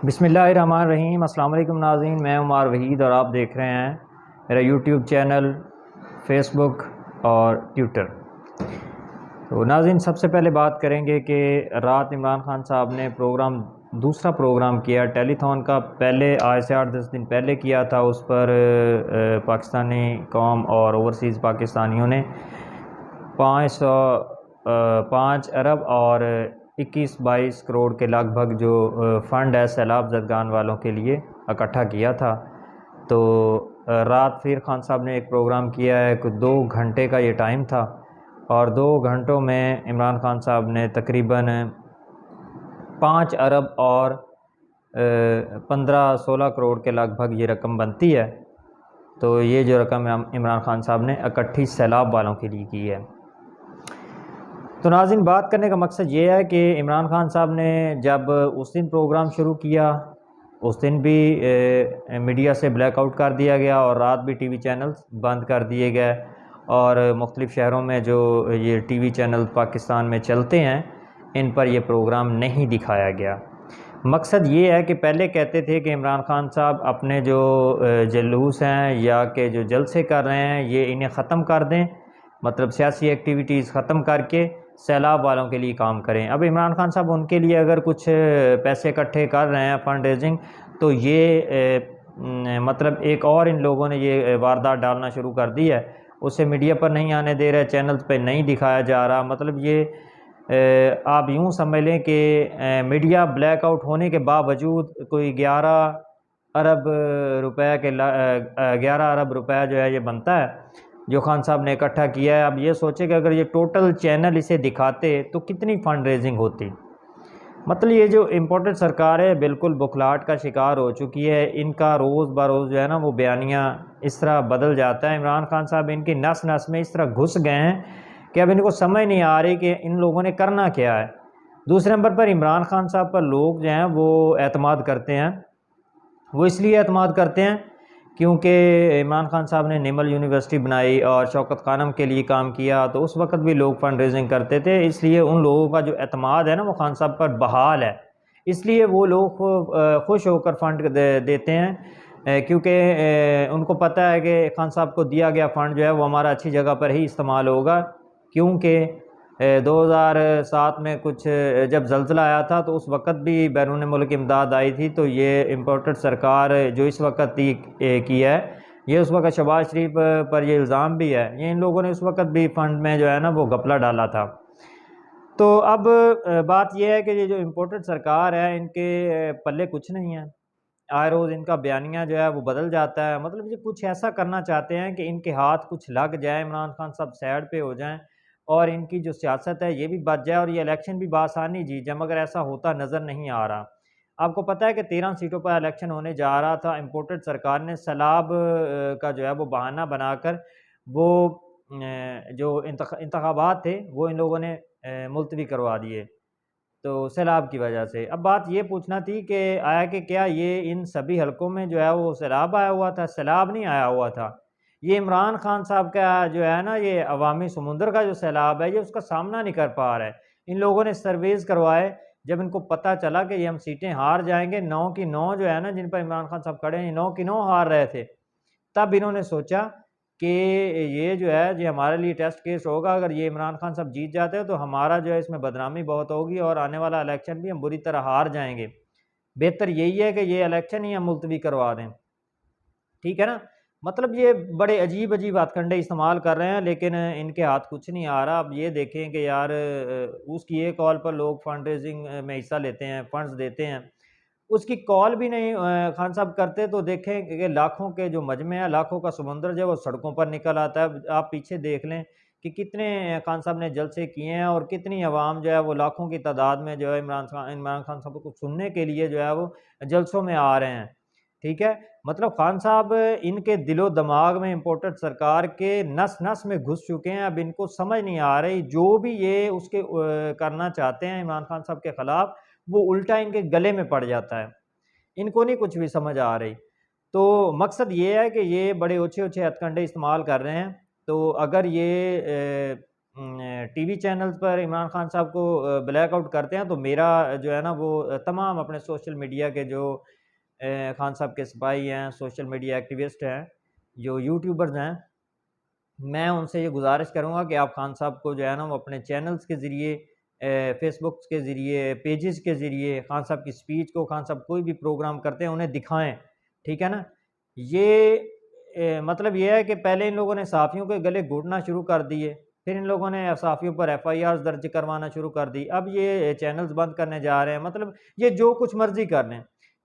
बिस्मिल्लाहिर्रहमानिर्रहीम। अस्सलाम वालेकुम नाज़रीन, मैं उमर वहीद और आप देख रहे हैं मेरा यूट्यूब चैनल, फेसबुक और ट्विटर। तो नाज़रीन, सबसे पहले बात करेंगे कि रात इमरान खान साहब ने दूसरा प्रोग्राम किया टेलीथॉन का। पहले आज से 8-10 दिन पहले किया था। उस पर पाकिस्तानी कौम और ओवरसीज़ पाकिस्तानियों ने 5 अरब और 21-22 करोड़ के लगभग जो फ़ंड है सैलाब ज़दगान वालों के लिए इकट्ठा किया था। तो रात फिर खान साहब ने एक प्रोग्राम किया है कि 2 घंटे का ये टाइम था और 2 घंटों में इमरान खान साहब ने तकरीबन 5 अरब और 15-16 करोड़ के लगभग ये रकम बनती है। तो ये जो रकम इमरान खान साहब ने इकट्ठी सैलाब वालों के लिए की है। तो नाज़रीन, बात करने का मकसद ये है कि इमरान खान साहब ने जब उस दिन प्रोग्राम शुरू किया, उस दिन भी मीडिया से ब्लैकआउट कर दिया गया और रात भी टीवी चैनल्स बंद कर दिए गए और मुख्तलिफ़ शहरों में जो ये टीवी चैनल पाकिस्तान में चलते हैं इन पर यह प्रोग्राम नहीं दिखाया गया। मकसद ये है कि पहले कहते थे कि इमरान खान साहब अपने जो जुलूस हैं या कि जो जलसे कर रहे हैं ये इन्हें ख़त्म कर दें, मतलब सियासी एक्टिविटीज़ ख़त्म करके सैलाब वालों के लिए काम करें। अब इमरान खान साहब उनके लिए अगर कुछ पैसे इकट्ठे कर रहे हैं, फंड रेजिंग, तो ये मतलब एक और इन लोगों ने ये वारदात डालना शुरू कर दी है। उसे मीडिया पर नहीं आने दे रहे, चैनल्स पे नहीं दिखाया जा रहा। मतलब ये आप यूँ समझ लें कि मीडिया ब्लैकआउट होने के बावजूद कोई 11 अरब रुपए के 11 अरब रुपए जो है ये बनता है जो खान साहब ने इकट्ठा किया है। अब ये सोचे कि अगर ये टोटल चैनल इसे दिखाते तो कितनी फ़ंड रेजिंग होती। मतलब ये जो इम्पोर्टेड सरकार है बिल्कुल बुखलाहट का शिकार हो चुकी है। इनका रोज़ बरोज़ जो है ना वो बयानियाँ इस तरह बदल जाता है। इमरान खान साहब इनकी नस नस में इस तरह घुस गए हैं कि अब इनको समझ नहीं आ रही कि इन लोगों ने करना क्या है। दूसरे नंबर पर इमरान खान साहब पर लोग जो हैं वो एतमाद करते हैं। वो इसलिए एतमाद करते हैं क्योंकि इमरान खान साहब ने निमल यूनिवर्सिटी बनाई और शौकत खानम के लिए काम किया, तो उस वक्त भी लोग फंड रेजिंग करते थे। इसलिए उन लोगों का जो एतमाद है ना वो खान साहब पर बहाल है। इसलिए वो लोग खुश होकर फंड देते हैं क्योंकि उनको पता है कि खान साहब को दिया गया फ़ंड जो है वो हमारा अच्छी जगह पर ही इस्तेमाल होगा। क्योंकि 2007 में कुछ जब ज़ल्ज़ला आया था तो उस वक़्त भी बैरून मुल्क इमदाद आई थी। तो ये इम्पोर्टेड सरकार जो इस वक्त की है, ये उस वक़्त शहबाज शरीफ पर ये इल्ज़ाम भी है, ये इन लोगों ने उस वक़्त भी फ़ंड में जो है ना वो घपला डाला था। तो अब बात यह है कि ये जो इम्पोर्टेड सरकार है इनके पल्ले कुछ नहीं है। आए रोज़ इनका बयानिया जो है वो बदल जाता है। मतलब ये कुछ ऐसा करना चाहते हैं कि इनके हाथ कुछ लग जाए, इमरान खान साहब साइड पे हो जाएं और इनकी जो सियासत है ये भी बच जाए और ये इलेक्शन भी बासानी जीत जाए, मगर ऐसा होता नज़र नहीं आ रहा। आपको पता है कि 13 सीटों पर इलेक्शन होने जा रहा था। इम्पोर्टेड सरकार ने सैलाब का जो है वो बहाना बनाकर वो जो इंतखाबात थे वो इन लोगों ने मुलतवी करवा दिए, तो सैलाब की वजह से। अब बात ये पूछना थी कि आया कि क्या ये इन सभी हलकों में जो है वो सैलाब आया हुआ था? सैलाब नहीं आया हुआ था। ये इमरान खान साहब का जो है ना ये अवामी समुंदर का जो सैलाब है ये उसका सामना नहीं कर पा रहा है। इन लोगों ने सर्वेज़ करवाए, जब इनको पता चला कि ये हम सीटें हार जाएँगे, 9 की 9 जो है ना जिन पर इमरान खान साहब खड़े हैं, 9 की 9 हार रहे थे। तब इन्होंने सोचा कि ये जो है ये हमारे लिए टेस्ट केस होगा। अगर ये इमरान खान साहब जीत जाते हैं तो हमारा जो है इसमें बदनामी बहुत होगी और आने वाला इलेक्शन भी हम बुरी तरह हार जाएंगे। बेहतर यही है कि ये इलेक्शन ही हम मुलतवी करवा दें। ठीक है ना? मतलब ये बड़े अजीब अजीब हथकंडे इस्तेमाल कर रहे हैं लेकिन इनके हाथ कुछ नहीं आ रहा। अब ये देखें कि यार उसकी एक कॉल पर लोग फंड रेजिंग में हिस्सा लेते हैं, फंड्स देते हैं, उसकी कॉल भी नहीं खान साहब करते तो देखें कि लाखों के जो मजमे हैं, लाखों का समुंदर जो है वो सड़कों पर निकल आता है। आप पीछे देख लें कि कितने खान साहब ने जलसे किए हैं और कितनी आवाम जो है वो लाखों की तादाद में जो है इमरान खान साहब को सुनने के लिए जो है वो जलसों में आ रहे हैं। ठीक है? मतलब खान साहब इनके दिलो दिमाग में इम्पोर्टेड सरकार के नस नस में घुस चुके हैं। अब इनको समझ नहीं आ रही, जो भी ये उसके करना चाहते हैं इमरान खान साहब के ख़िलाफ़, वो उल्टा इनके गले में पड़ जाता है। इनको नहीं कुछ भी समझ आ रही। तो मकसद ये है कि ये बड़े ओछे-ओछे हथकंडे इस्तेमाल कर रहे हैं। तो अगर ये टीवी चैनल्स पर इमरान खान साहब को ब्लैकआउट करते हैं, तो मेरा जो है ना वो तमाम अपने सोशल मीडिया के जो खान साहब के सिपाही हैं, सोशल मीडिया एक्टिविस्ट हैं, जो यूट्यूबर्स हैं, मैं उनसे ये गुजारिश करूँगा कि आप खान साहब को जो है ना वो अपने चैनल्स के ज़रिए, फ़ेसबुक के ज़रिए, पेजेस के ज़रिए खान साहब की स्पीच को, खान साहब कोई भी प्रोग्राम करते हैं उन्हें दिखाएँ, ठीक है ना? ये मतलब ये है कि पहले इन लोगों ने सहाफ़ियों के गले घोटना शुरू कर दिए, फिर इन लोगों ने सहाफ़ियों पर एफआईआर्स दर्ज करवाना शुरू कर दी, अब ये चैनल्स बंद करने जा रहे हैं, मतलब ये जो कुछ मर्ज़ी कर लें।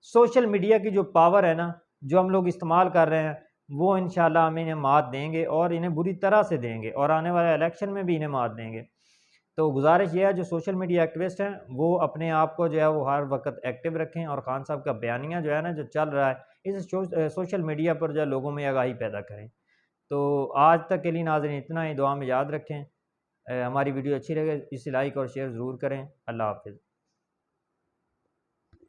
सोशल मीडिया की जो पावर है ना, जो हम लोग इस्तेमाल कर रहे हैं, वो इंशाल्लाह हम इन्हें मात देंगे और इन्हें बुरी तरह से देंगे और आने वाले इलेक्शन में भी इन्हें मात देंगे। तो गुज़ारिश ये है जो सोशल मीडिया एक्टिविस्ट हैं, वो अपने आप को जो है वो हर वक़्त एक्टिव रखें और खान साहब का बयानिया जो है ना जो चल रहा है, इस सोशल मीडिया पर जो है लोगों में आगाही पैदा करें। तो आज तक के लिए नाज़रीन इतना ही, दुआ में याद रखें। हमारी वीडियो अच्छी लगे इसे लाइक और शेयर ज़रूर करें। अल्लाह हाफ़िज़।